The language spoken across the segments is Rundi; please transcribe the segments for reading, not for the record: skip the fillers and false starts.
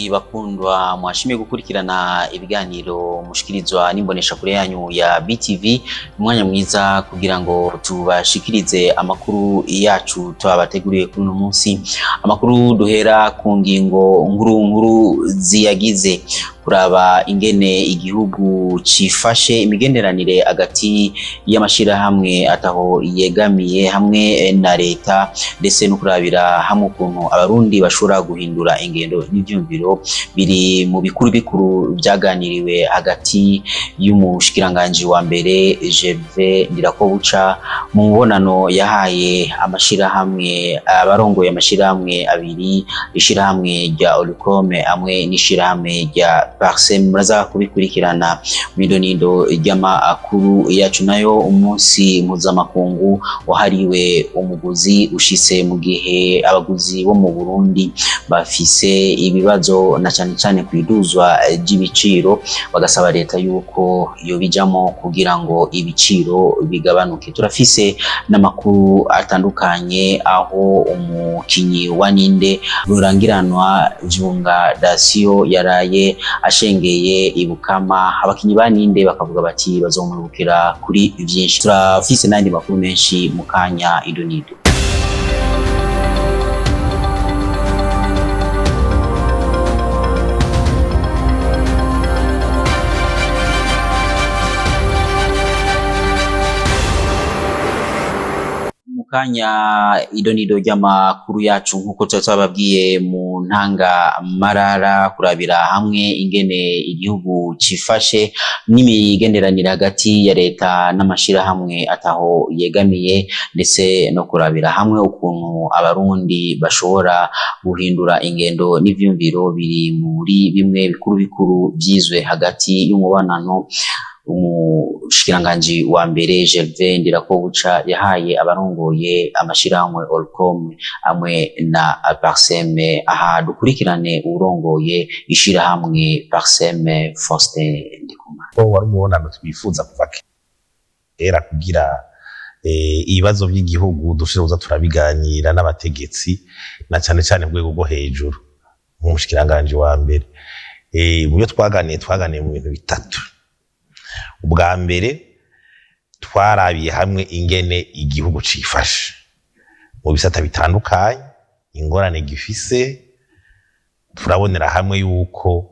Barundi bakundwa mwashimiye gukurikirana ibiganiro mushikirizwa n'imbonesha kure yanyu ya BTV, umwanya mwiza kugira ngo tubashikirize amakuru yacu twabateguriye kuri uno munsi. Amakuru duhera ku ngingo nkuru ziyagize, kuraba ingene igihugu cifashe, imigenderanire hagati y'amashirahamwe ataho yegamiye hamwe na leta, ndetse no kurabira hamwe ukuntu abarundi bashobora guhindura ingendo n'ivyumviro, biri mu bikuru vyaganiriwe hagati y'umushikiranganji wa mbere Gervais Ndirakobuca mu mubonano yahaye amashirahamwe, abarongoye amashirahamwe abiri, ishirahamwe rya Oricom hamwe n'ishirahamwe rya Parsem. Muraza kubikurikirana mw'idonido ry'amakuru yacu. Nayo umunsi mpuzamakungu wahariwe umuguzi ushitse mu gihe abaguzi bo mu Burundi bafise ibibazo na cane cane kwiduzwa ry'ibiciro, bagasaba leta yuko yobijamo kugira ngo ibiciro bigabanuke. Turafise n'amakuru atandukanye, aho umukinyi wa Ninde Rurangiranwa Vunga Dasio yaraye ashengeye ibukama. Abakinyi ba Ninde bakavuga bati bazomurukira kuri vyinshi. Turafise n'andi makuru menshi mu kanya idonido. Kanya idonido ry'amakuru yacu, nkuko twababwiye mu ntanga marara, kurabira hamwe ingene igihugu cifashe n'imigenderanire hagati ya leta n'amashirahamwe ataho yegamiye, ndetse no kurabira hamwe ukuntu abarundi bashobora guhindura ingendo n'ivyumviro, biri muri bimwe bikuru vyizwe hagati y'umubonano umushikiranganji wa mbere Gervais Ndirakobuca yahaye abarongoye amashirahamwe Oricom hamwe na Parsem. Aha dukurikirane urongoye ishirahamwe Parsem, Faustin Ndikumana. Wari umubonano twifuza kuva kera kugira ibibazo by'igihugu dushiruza turabiganira n'abategetsi, na cane cane mu rwego rwo hejuru nk'umushikiranganji wa mbere. Mu byo twaganiye mu bintu bitatu. Ubwa mbere twarabiye hamwe ingene igihugu cifashe mu bisata bitandukanye, ingorane gifise. Turabonera hamwe yuko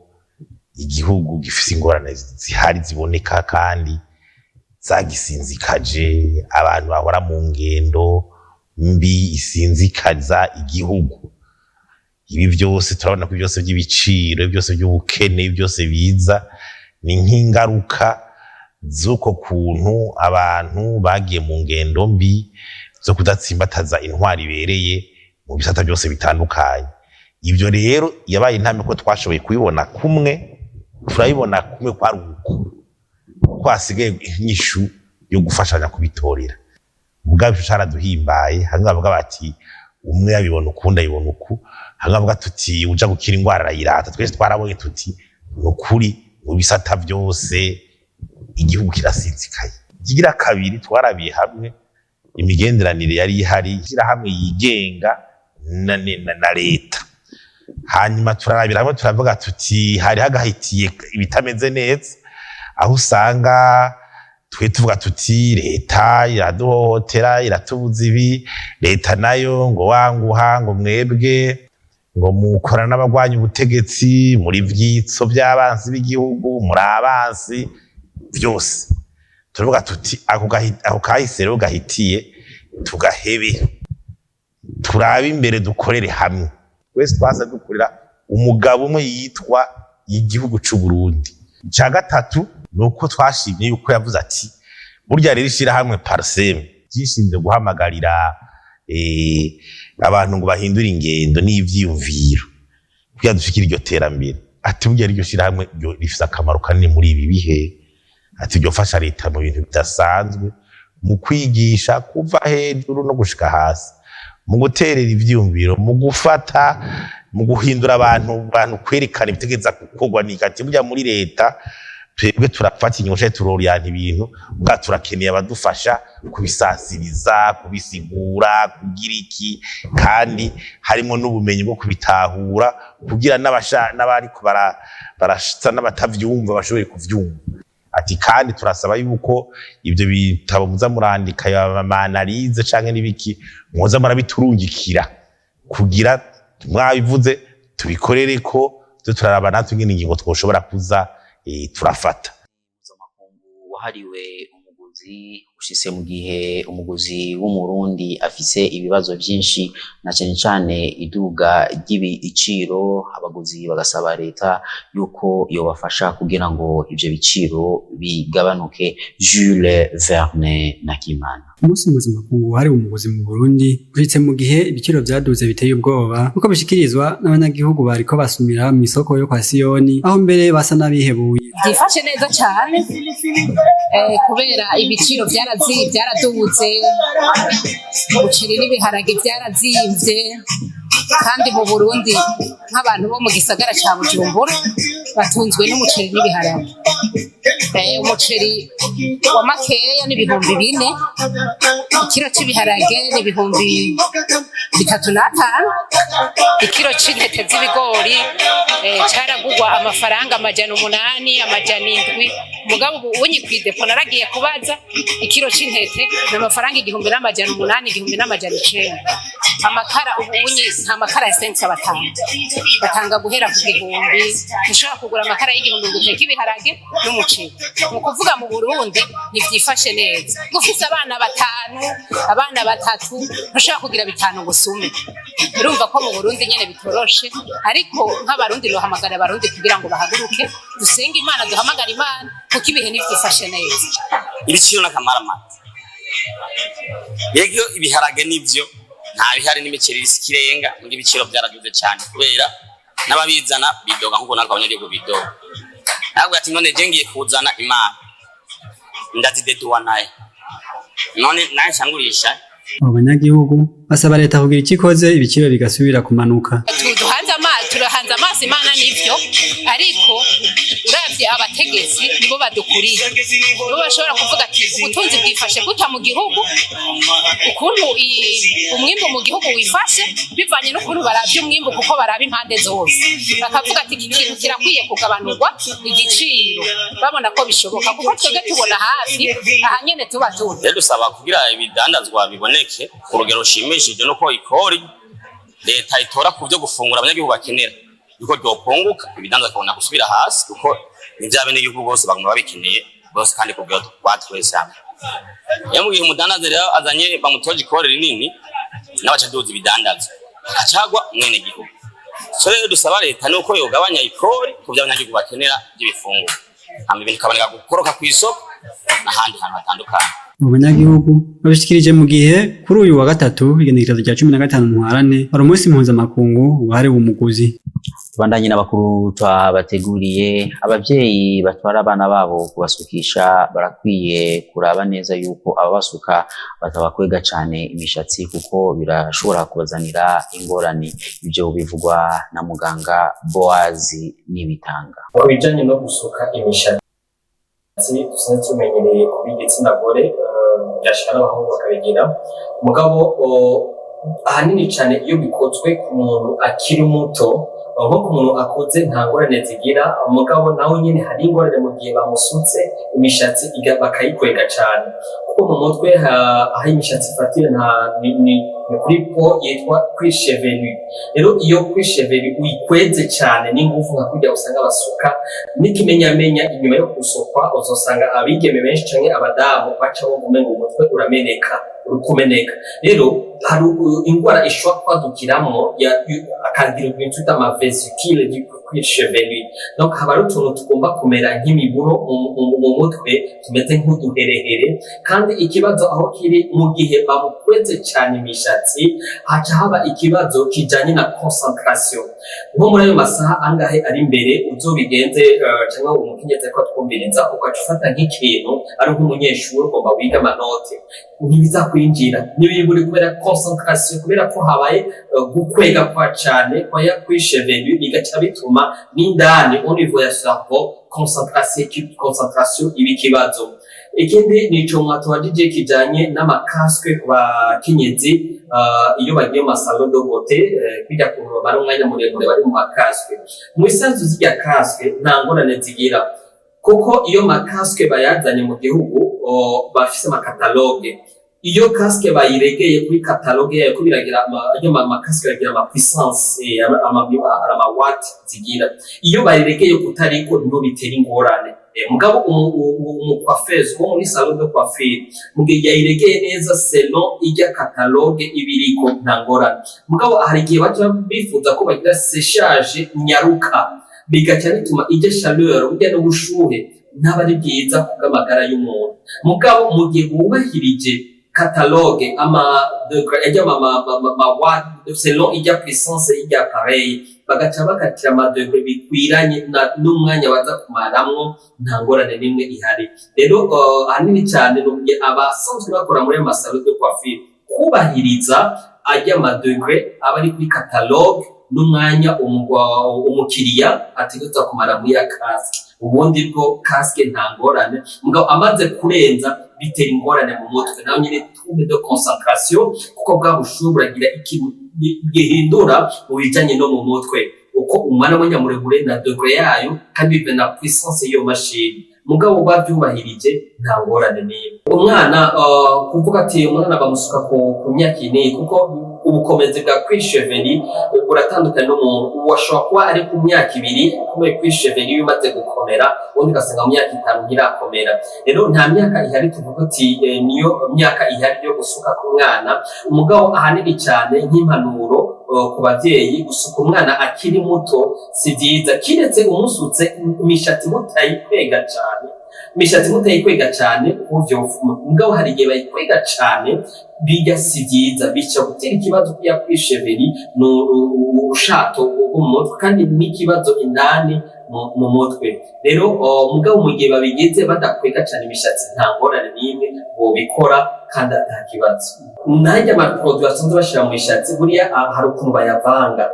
igihugu gifise ingorane zihari ziboneka kandi zagisinzikaje, abantu bahora mu ngendo mbi isinzikaza igihugu. Ibi byose turabona ko byose by'ibiciro, byose by'ubukene, byose biza ni nk'ingaruka zuko kuntu abantu bagiye mu ngendo mbi zo kudatsimbataza intwari ibereye mu bisata byose bitandukanye. Ibyo rero yabaye intambwe ko twashoboye kubibona kumwe, turabibona kumwe kwari uko kwasigaye inyishu yo gufashanya kubitorera. Mugabo cyaraduhimbaye, hamwe bavuga bati umwe yabibona ukundi ayibona uku, hamwe bavuga tuti uja gukira ingwara arayirata. Twese twarabonye tuti nukuri mu bisata byose igihugu kirasinzikaye. Kigira kabiri twarabiye hamwe imigenderanire yari ihari, hamwe yigenga na leta. Hanyuma turarabira hamwe turavuga tuti hari hagahitiye ibitameze neza, aho usanga twe tuvuga tuti leta iraduhotera, iratubuza ibi, leta nayo ngo wanguha, ngo mwebwe ngo mukorana n'abagwanya ubutegetsi, muri vyitso by'abansi b'igihugu, muri abansi byose. Turavuga tuti ako kahise rero gahitiye tugahebe, turabe imbere dukorere hamwe. Twese twaza dukorera umugabo umwe yitwa igihugu c'u Burundi. Ca gatatu nuko twashimye yuko yavuze ati burya rero ishirahamwe Parsem gishinzwe guhamagarira abantu ngo bahindure ingendo n'ivyiyumviro kugira dushikira iryo terambere. Ati burya iryo shirahamwe rifise akamaro kanini muri ibi bihe. Ati byo fasha leta mu bintu bidasanzwe, mu kwigisha kuva hejuru no gushika hasi, mu guterera ivyumviro, mu gufata, mu guhindura abantu kwerekana ibitegeza gukorwa n'ikati. Burya muri leta twebwe turafata inyoshe turoriyana ibintu bwa turakeneye abadufasha kubisasiriza kubisigura kugira iki kandi harimo n'ubumenyi bwo kubitahura kugira n'abari barashitsa n'abatavyumva bashoboye kuvyumva ati kandi turasaba yuko ibyo bitabo muza murandika y'amanalize canke n'ibiki muza murabiturungikira kugira mwabivuze tubikorere ko turaraba natwe ngene ingingo twoshobora kuza turafata. Mpuzamakungu wahariwe umuguzi ushise mu gihe umuguzi w'umurundi afise ibibazo byinshi na cyane cyane iduga ry'ibiciro, abaguzi bagasaba leta yuko yobafasha kugira ngo ivyo biciro bigabanuke. Jules Verne Nakimana. Umunsi mpuzamakungu wahariwe umuguzi mu Burundi ushitse mu gihe ibiciro vyaduze biteye ubwoba uko bishikirizwa n'abanyagihugu bariko basumira mu isoko yo kwa Siyoni, aho mbere basa n'abihebuye. Byifashe neza cyane kubera ibiciro byaraduze, umuceri n'ibiharage byarazimvye, kandi mu Burundi nk'abantu bo mu gisagara ca Bujumbura batunzwe n'umuceri n'ibiharage. Umuceri wa makeya n'ibihumbi 4, ikiro cy'ibiharage n'ibihumbi 3,5, ikiro c'intete z'ibigori caragurwa amafaranga 800, 700. Mugabo ubu unyi kwidepo naragiye kubaza ikiro c'intete n'amafaranga 1,800, 1,900. Amakara ubu unyi nta makara ya sense batanga guhera ku 1,000. Ushaka kugura amakara y'igihumbi ngo uteke ibiharage n'umuceri. Mu kuvuga mu Burundi ntivyifashe neza. Gufise abana 5, abana 3, ushaka kugira 5 gusume. Urumva ko mu Burundi nyene bitoroshe, ariko nk'abarundi no hamagara abarundi kugira ngo bahaguruke dusenga Imana, duhamagara Imana kuko ibihe ntivyifashe neza. Ibiciro n'akamaramata yego ibiharage nivyo nta bihari n'imiceri isikirenga, muri ibiciro byaraduze cyane kubera n'ababizana bidoga nkuko natwe abanyagihugu bidoga. Ntabwo ati none je ngiye kuzana Imana ndazideduwa naye none naye shangurisha. Abo banyagihugu basaba leta kugira ikikoze ibiciro bigasubira kumanuka. Turahanze amaso Imana nivyo, ariko uravye abategetsi nibo badukuriye, nibo bashobora kuvuga ati ubutunzi bwifashe guta mu gihugu, ukuntu umwimbu mu gihugu wifashe bivanye n'ukuntu baravye umwimbu, kuko baraba impande zose bakavuga ati iki kintu kirakwiye kugabanurwa igiciro, babona ko bishoboka kuko twebwe tubona hafi aha nyene tuba tuzi. Rero dusaba kugira ibidandazwa biboneke ku rugero rushimishije, nuko ikori leta itora ku byo gufungura abanyagihugu bakenera yuko ryopunguka, ibidandazwa kabona gusubira hasi, kuko nivyabe n'igihugu bose baguma babikeneye bose kandi ku byo twatwese hamwe. Iyo mu gihe umudandaza rero azanye bamutoje ikori rinini n'abaca duza ibidandazwa akacagwa mwene gihugu. So rero dusaba leta nuko yogabanya ikori ku byo abanyagihugu bakenera by'ibifunguro, hama ibintu kaboneka gukoroka ku isoko n'ahandi hantu hatandukanye. Mu banyagihugu babishikirije mu gihe kuri uyu wa gatatu igenekerezo rya 15 Ntwarante hari umunsi mpuzamakungu wahariwe umuguzi. Bandanye n'abakuru twabateguriye, abavyeyi batwara abana babo kubasukisha barakwiye kuraba neza yuko ababasuka batabakwega cane imishatsi kuko birashobora kubazanira ingorane. Ibyo bivugwa na muganga Boazi Nibitanga. Mu bijanye no gusuka imishatsi dusanzwe tumenyereye ku b'igitsina gore byashika n'abahungu bakabigira, mugabo ahanini cyane iyo bikozwe ku muntu akiri muto, nko ku muntu akuze nta ngorane zigira, mugabo nawe nyine hari ingorane mu gihe bamusutse imishatsi bakayikwega cyane, kuko mu mutwe aho imishatsi ifatira ni kuri po yitwa kwishevelu. Rero iyo kwishevelu uyikweze cyane n'ingufu nka kurya usanga basuka n'ikimenyamenya inyuma yo gusukwa, uzosanga abigeme benshi canke abadamu baca bavume ngo umutwe urukumeneka. Rero hari ingwara ishobora kwadukiramo akagira ibintu twita amavesicule du kwishevelu. Donc haba ari utuntu tugomba kumera nk'imiburo mu mutwe tumeze nk'uduherehere, kandi ikibazo aho kiri mu gihe bamukweze cyane imishatsi haca haba ikibazo kijanye na concentration. Nko muri ayo masaha angahe ari imbere uzobigenze cyangwa umukenyezi ko twumviriza ugaca ufata nk'ikintu ari nk'umunyeshuri ugomba wiga amanote, ntibiza kwinjira n'ibiburi kubera concentration, kubera ko habaye gukwega kwa cyane kwa ya kwishevelu, bigaca bituma n'indani au niveau ya cerveau concentration ibikibazo. Ikindi nico mwatubajije kijanye n'amakaske ku bakenyezi iyo bagiye mu salon de beauté kujya kurobara umwanya muremure bari mu makaske. Mu isanzu z'ya kaske nta ngorane zigira kuko iyo makaske bayazanye mu gihugu bafise amakataloge. Iyo kaske bayiregeye kuri kataloge yayo kubiragira ayo makaske yagira ama puissance ama watt zigira. Iyo bayiregeye kutariko no bitera ingorane. Mugabo umukwafeze wo muri salon de coiffure mugihe yayiregeye neza selon ijya kataloge ibiriko nta ngorane. Mugabo hari igihe baca bifuza ko bagira séchage nyaruka bigaca bituma ijya chaleur ujya n'ubushuhe ntabari byiza kubw'amagara y'umuntu. Mugabo mu gihe bubahirije catalogue ama degré ma watt selon ijya puissance ijya appareil bagaca bakatira ama degré bikwiranye n'umwanya baza kumaramwo nta ngorane nimwe ihari. Rero hanini cyane n'ubye abasanzwe bakora muri salon de coiffure kubahiriza ajya ama degré abari kuri catalogue n'umwanya umukiriya ategetswe kumara muri ya kaske. Ubundi bwo kaske nta ngorane mugabo amaze kurenza bitera ingorane mu mutwe naho nyine trouble de concentration kuko bwa bushobora ikintu gihindura mu bijanye no mu mutwe uko umwana w'inyamuregure na degré yayo kandi bive na puissance y'iyo machine. Mugabo bavyubahirije nta ngorane niyo umwana kuvuga ati umwana bamusuka ku myaka ine kuko ubukomezi bwa kwisheveri buratandukanye n'umuntu washobora kuba ari ku myaka 2 kumwe kwisheveri bimaze gukomera undi gasanga mu myaka 5 ntirakomera. Rero nta myaka ihari tuvuga ati niyo myaka ihari yo gusuka ku mwana. Umugabo ahanini cyane nk'impanuro ku bavyeyi gusuka umwana akiri muto si byiza kiretse umusutse imishatsi mutayikwega cyane imishatsi mutayikwega cyane kuvyo mugabo hari igihe bayikwega cyane bijya si byiza bica gutera ikibazo kuya kwisheveri no ushato mu mutwe kandi n'ikibazo indani mu mutwe. Rero mugabo mu gihe babigeze badakwega cyane imishatsi nta ngorane n'imwe bo bikora kandi nta kibazo. Najya amaproduit basanzwe bashira mu mishatsi buriya hari ukuntu bayavanga.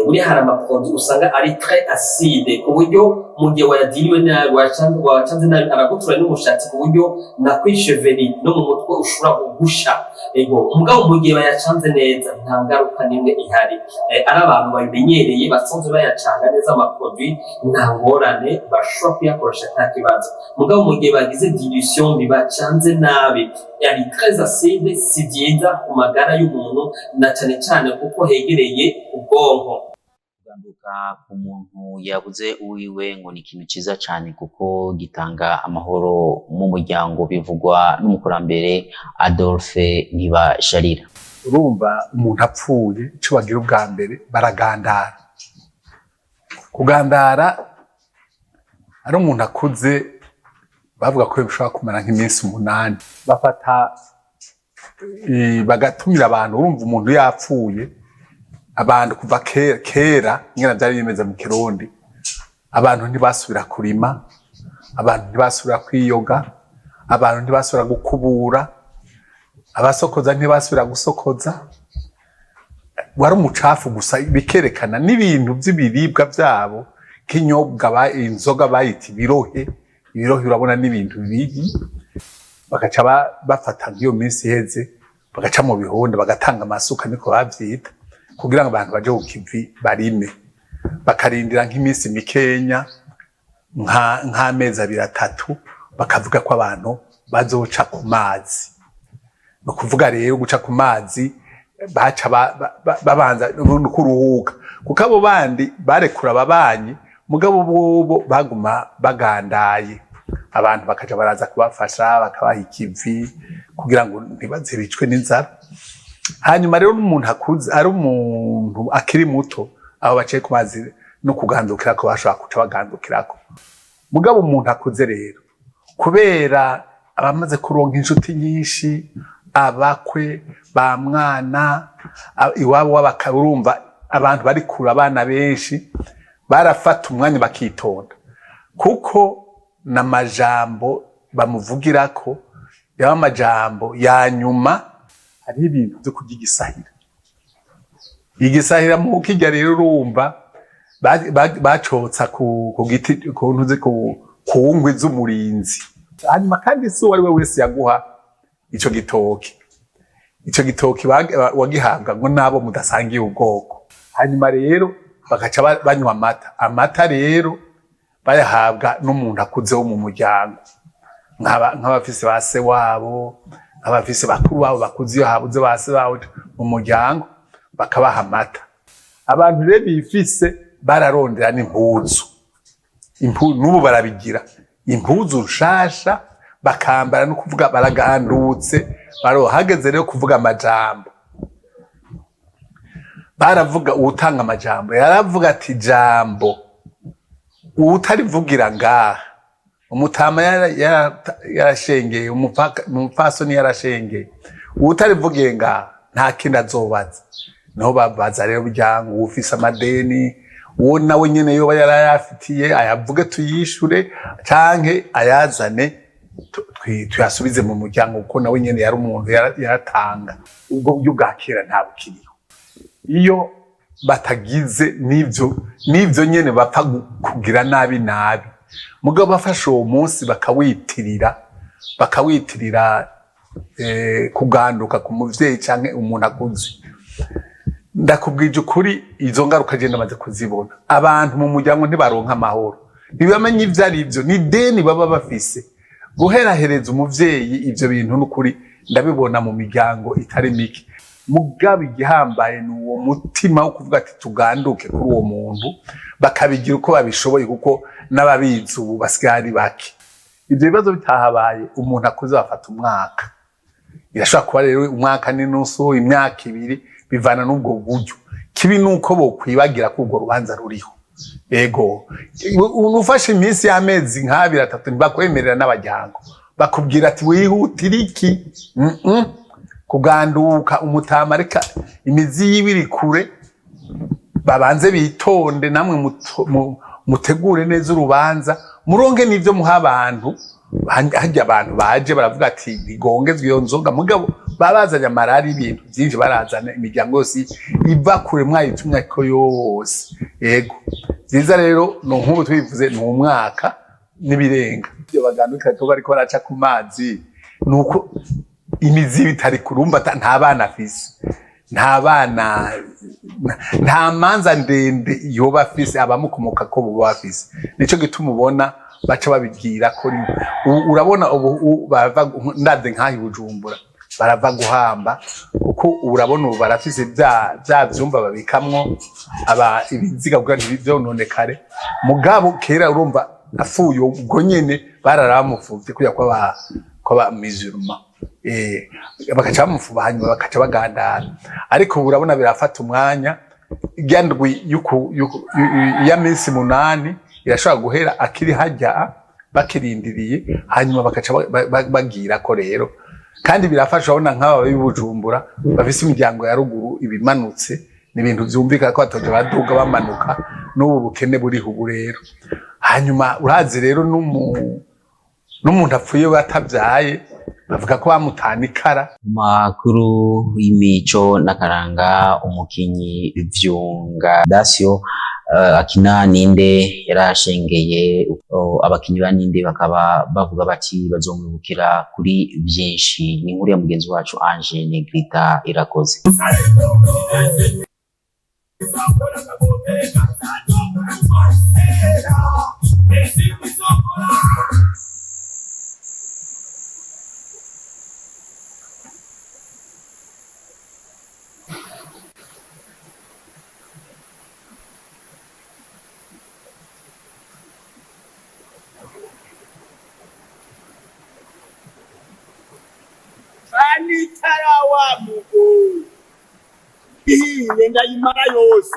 Buriya hari amaproduit usanga ari très acide ku buryo mu gihe wayadiriwe nabi wacanze nabi aragutura n'umushatsi ku buryo na kwisheveri no mu mutwe ushobora kugusha. Mugabo mu gihe bayacanze neza nta ngaruka nimwe ihari. Ari abantu babimenyereye basanzwe bayacanga neza amaproduit nta ngorane bashobora kuyakoresha nta kibazo. Mugabo mu gihe bagize dilution bibacanze nabi yari très acide si byiza ku magara y'umuntu na cyane cyane kuko hegereye ubwonko. Kuganduka ku muntu yabuze uwiwe ngo ni ikintu ciza cyane kuko gitanga amahoro mu muryango bivugwa n'umukurambere Adolphe Ntibasharira. Urumva umuntu apfuye ico bagira ubwa mbere baragandara. Kugandara ari umuntu akuze bavuga ko bishobora kumara nk'iminsi 8 bafata bagatumira abantu. Urumva umuntu yapfuye abantu kuva kera ngena byari bimeze mu Kirundi abantu ntibasubira kurima, abantu ntibasubira kwiyoga, abantu ntibasubira gukubura, abasokoza ntibasubira gusokoza. Wari umucafu gusa bikerekana n'ibintu by'ibiribwa byabo kinyobwa inzoga bayita ibirohe urabona n'ibintu bibi. Bagaca bafata nk'iyo minsi iheze bagaca mu bihonda bagatanga amasuka niko bavyita kugira ngo abantu baje kukivi barime. Bakarindira nk'iminsi mikenya nk'amezi 2-3 bakavuga ko abantu bazoca ku mazi. No kuvuga rero guca ku mazi baca babanza kuruhuka kuko abo bandi barekura ababanyi mugabo bo baguma bagandaye. Abantu bakaja baraza kubafasha bakabaha ikivi kugira ngo ntibaze bicwe n'inzara. Hanyuma rero n'umuntu akuze ari umuntu akiri muto abo baciye ku mazi no kugandukira ko bashobora kuca bagandukirako. Mugabo umuntu akuze rero kubera abamaze kuronka inshuti nyinshi abakwe ba mwana iwabo w'abakarumva abantu bari kura abana benshi barafata umwanya bakitonda kuko n'amajambo bamuvugirako yaba amajambo ya nyuma. Hari ibintu byo kugigisahira igisahira mu kijya rero urumva bacotsa ku giti ku ntuze ku ngwi z'umurinzi. Hanyuma kandi si uwari we wese yaguha ico gitoki wagihabwa ngo nabo mudasangiye ubwoko. Hanyuma rero bagaca banywa amata rero bayahabwa n'umuntu akuze wo mu muryango nk'abafise ba se wabo, nk'abafise bakuru babo bakuze iyo habuze ba se wabo mu muryango bakabaha amata. Abantu rero bifise bararondera n'impuzu n'ubu barabigira impuzu nshasha bakambara no kuvuga baragandutse barohageze rero kuvuga amajambo. Baravuga uwutanga amajambo yaravuga ati jambo utarivugira ngaha umutama yarashengeye umupfasoni yarashengeye utarivugiye ngaha nta kindi azobaza. Niho babaza rero byangu ufise amadeni uwo nawe nyene yoba yarayafitiye ayavuge tuyishure canke ayazane tuyasubize mu muryango kuko nawe nyene yari umuntu yaratanga. Ubwo buryo bwa kera nta bukiriho. Iyo batagize n'ivyo nyene bapfa kugira nabi mugabo bafashe uwo munsi bakawitirira kuganduka ku muvyeyi canke umuntu akuze. Ndakubwije ukuri izo ngaruka je ndamaze kuzibona. Abantu mu muryango ntibaronka amahoro, ntibamenye ivyo ari byo, ni deni baba bafise guherahereza umuvyeyi. Ivyo bintu n'ukuri ndabibona mu miryango itari mike. Mugabo igihambaye ni uwo mutima wo kuvuga ati tuganduke kuri uwo muntu, bakabigira uko babishoboye kuko n'ababizi ubu basigaye ari bake. Ivyo bibazo bitahabaye umuntu akuze bafata umwaka, irashobora kuba rero umwaka n'inusu, imyaka 2 bivana n'ubwo buryo. Kibi nuko bokwibagira ko urwo rubanza ruriho. Ego unufashe iminsi y'amezi nka 2-3 ntibakwemerera n'abajyango, bakubwira ati wihutira iki kuganduka umutama reka imizi y'ibiri kure babanze bitonde namwe mutegure neza urubanza muronke n'ivyo muha abantu. Hajya abantu baje baravuga ati bigongezwe iyo nzoga mugabo babazanya amarari ibintu byinshi barazana imiryango yose iva kure mwayitumya ko yose. Yego ziza rero no nk'ubu twivuze ni umwaka nibirenga ibyo baganduka ko bariko baraca ku mazi nuko imizi bitari kurumba nta bana afise, nta bana, nta manza ndende yoba afise abamukomoka ko bo bafise. Nico gituma ubona baca babibwira ko urabona ubu ndaze nkahi Bujumbura barava guhamba kuko urabona ubu barafise bya byumba babikamwo ibiziga bwa ntibyononekare. Mugabo kera urumva afuye ubwo nyene bararamufuvye kuya kwa musulman bakaca bamufuba hanyuma bakaca bagandana. Ariko urabona birafata umwanya igyandwi ya minsi 8 irashobora guhera akiri hajya bakirindiriye hanyuma bakaca bagira ko rero. Kandi birafasha abona nk'aba b'Ibujumbura bafise imiryango ya ruguru ibimanutse n'ibintu byumvika ko batoje baduga bamanuka n'ubu bukene buri hubu rero. Hanyuma urazi rero n'umuntu apfuye batavyaye bavuga ko bamutanikara. Makuru y'imico n'akaranga umukinyi Vyunga Dasio akina Ninde yarashengeye abakinyi ba Ninde bakaba bavuga bati bazomwibukira kuri byinshi. Ni inkuru ya mugenzi wacu Ange Negrita Irakoze. Anitarawa mugo ihiye ndayimara yose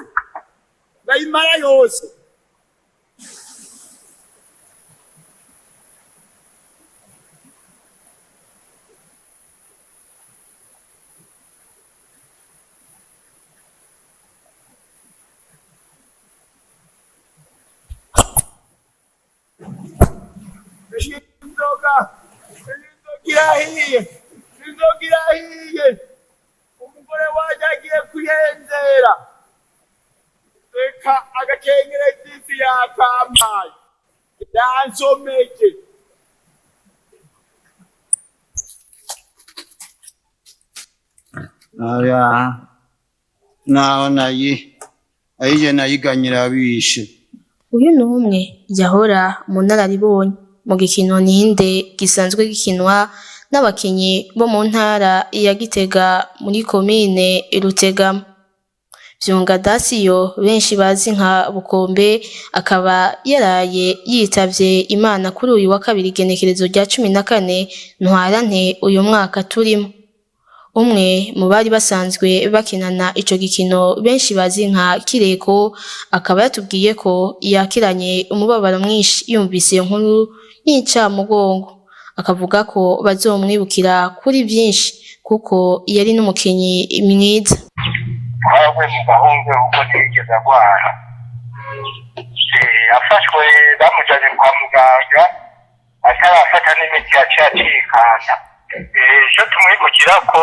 inzoga umugore waje agiye kuyenzera reka agakengerezi yakampaye yansomeke. Aya naho ayije nayiganyira bishe. Uyu ni umwe yahora mu nararibonye mu gikino Ninde gisanzwe gikinwa n'abakinyi bo mu ntara ya Gitega muri komine Rutegama. Vyonga Dasiyo benshi bazi nka Bukombe akaba yaraye yitavye Imana kuri uyu wa kabiri igenekerezo rya 14 Ntwarante uyu mwaka turimo. Umwe mu bari basanzwe bakinana ico gikino benshi bazi nka Kireko akaba yatubwiye ko yakiranye umubabaro mwinshi yumvise iyo nkuru yica mugongo, akavuga ko bazomwibukira kuri byinshi kuko yari n'umukinyi mwiza. Twavuye mu gahunda uko tigeze agwara, afashwe bamujanye kwa muganga atarafata n'imiti yaciye acikana. Icyo tumwibukira ko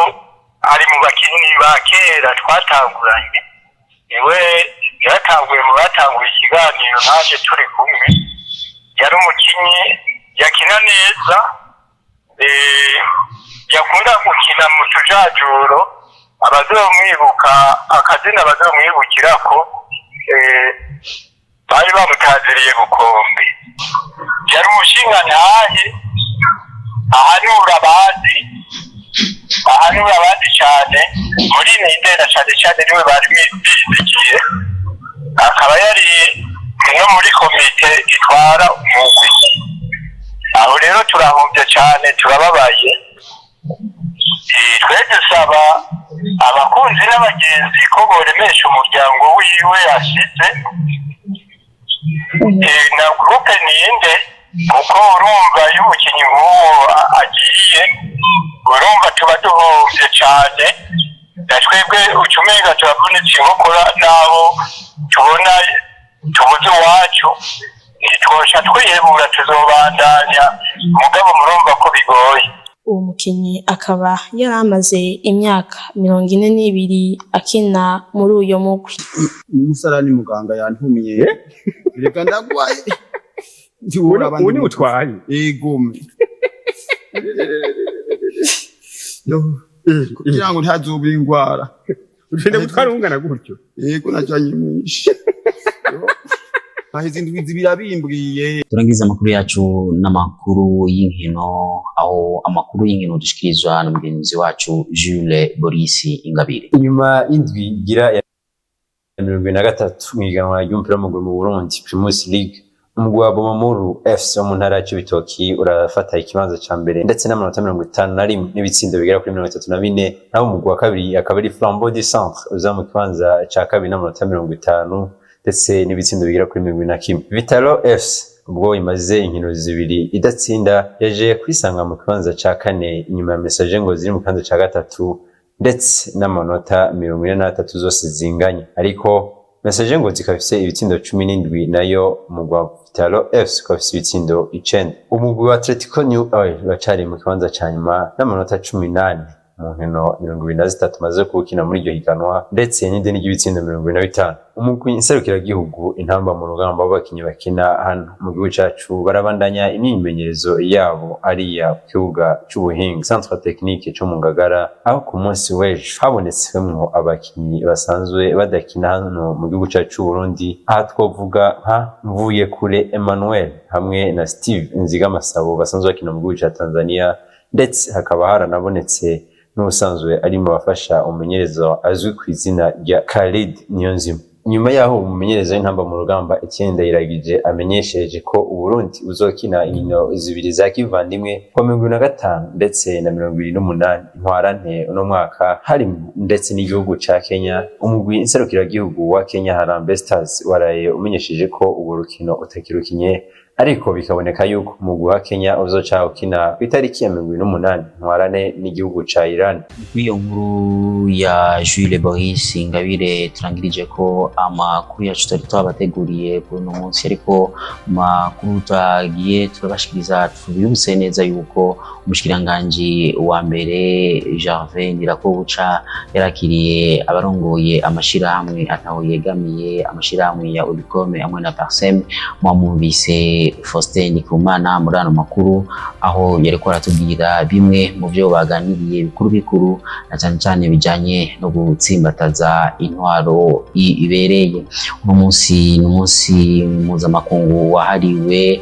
ari mu bakinyi ba kera twatanguranye, niwe yaratanguye mu batanguye ikiganiro naje turi kumwe. Yari umukinyi yakina neza, yakunda gukina mu tujajuro. Abazomwibuka akazina bazomwibukira ko bari bamutaziriye Bukombe. Yari umushingantahe ahanura abandi cyane muri Ninde na cyane niwe bari bizigiye. Akaba yari no muri komite itwara umugwi. Aho rero turahombye cyane, turababaye. Twe dusaba abakunzi n'abagenzi ko boremesha umuryango wiwe yasize na groupe Ninde, kuko urumva y'umukinyi nk'uwo agiye, urumva tuba duhombye cyane. Na twebwe ucumenga turabonetse inkokora naho tubona tubuze iwacu, ntitwosha twihebura, tuzobandanya mugabo murumva ko bigoye. Uwo mukinyi akaba yari amaze imyaka 42 akina muri uyo mugwi. Umusarani muganga yantumye reka ndagwaye uni utwaye egome kugira ngo ntazuba ingwara ugende gutwara ungana gutyo. Yego najanye mwinshi aheze indwi zibirabimbwiye. Turangiza amakuru yacu n'amakuru y'inkino, aho amakuru y'inkino dushikirizwa na mugenzi wacu Jules Boris Ingabire. Inyuma y'indwi gira ya 2023 mwiganwa ry'umupira w'amaguru mu Burundi Primus League, umugwi wa Bomamuru FC mu ntara ya Cibitoki urafata ikibanza ca mbere ndetse n'amanota 51 n'ibitsindo bigera kuri 34, naho umugwi wa kabiri akaba ari Flambeau du Centre uza mu kibanza ca kabiri n'amanota 50 ndetse n'ibitsindo bigera kuri 21. Vitalo FC ubwo imaze inkino zibiri idatsinda yaje kwisanga mu kibanza ca kane inyuma ya Message ngo ziri mu kibanza ca gatatu ndetse n'amanota 43 zose zinganye, ariko Message ngo zikafise ibitsindo 17 nayo umugwi wa Vitalo FC ukafise ibitsindo 9. Umugwi wa Atletico New bacari mu kibanza ca nyuma n'amanota 18 mu nkino 23 maze kuwukina muri iryo higanwa ndetse n'ideni ry'ibitsindo 25. Umugwi nserukiragihugu intamba mu rugamba w'abakinyi bakina hano mu gihugu cacu barabandanya imyimenyerezo yabo ariya ku kibuga c'ubuhinga Centre Technique co mu Ngagara, aho ku munsi w'ejo habonetsemwo abakinyi basanzwe badakina hano mu gihugu cacu c'u Burundi. Aha twovuga nka Mvuyekure Emmanuel hamwe na Steve Nzigamasabo basanzwe bakina mu gihugu ca Tanzania, ndetse hakaba haranabonetse n'usanzwe ari mu bafasha umumenyereza azwi ku izina rya Khalid Niyonzima. Nyuma yaho umumenyereza w'intamba mu rugamba Etienne Ndayiragije amenyesheje ko Uburundi uzokina inkino zibiri za kivandimwe kwa 2025 ndetse na 2028 Ntwarante uno mwaka, hari ndetse n'igihugu ca Kenya. Umugwi nserukiragihugu wa Kenya Harambee Stars waraye umenyesheje ko ubu rukino utakirukinye, ariko bikaboneka yuko umugwi wa Kenya uzoca ukina ku itariki ya 28 Ntwarante n'igihugu ca Iran. Iyo nkuru ya Jules Boris Ingabire turangirije ko amakuru yacu twari twabateguriye kuri uno munsi, ariko makuru twagiye turabashikiriza tubibutse neza yuko umushikiranganji wa mbere Gervais Ndirakobuca yarakiriye abarongoye amashirahamwe ataho yegamiye amashirahamwe ya Udicome amwe na Parsem mwamubise Faustin Ndikumana muri ano makuru aho yariko aratubwira bimwe mu byo baganiriye bikuru na cyane cyane bijanye no gutsimbataza intwaro ibereye. Uno munsi mpuzamakungu wahariwe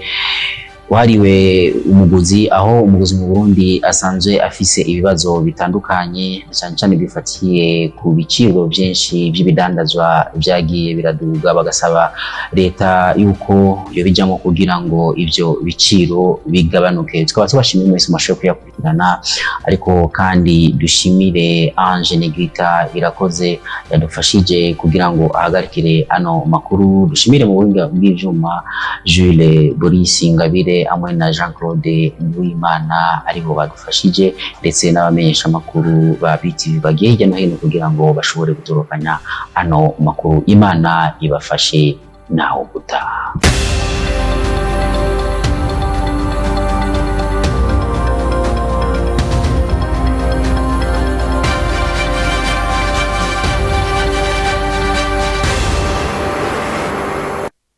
umuguzi, aho umuguzi mu Burundi asanzwe afise ibibazo bitandukanye cyane cyane bifatiye ku biciro byinshi by'ibidandazwa byagiye biraduga, bagasaba leta yuko yo bijamo kugira ngo ivyo biciro bigabanuke. Tukaba tubashimiye mwese mashobora kuyakurikirana, ariko kandi dushimire Ange Negrita Irakoze yadufashije kugira ngo ahagarikire ano makuru. Dushimire mu buhinga bw'ivyuma Jules Boris Ingabire amwe na Jean-Claude Nduwimana aribo badufashije, ndetse n'abamenyesha makuru ba BTV bagiye hirya no hino kugira ngo bashobore gutorokanya ano makuru. Imana ibafashe naho gutaha.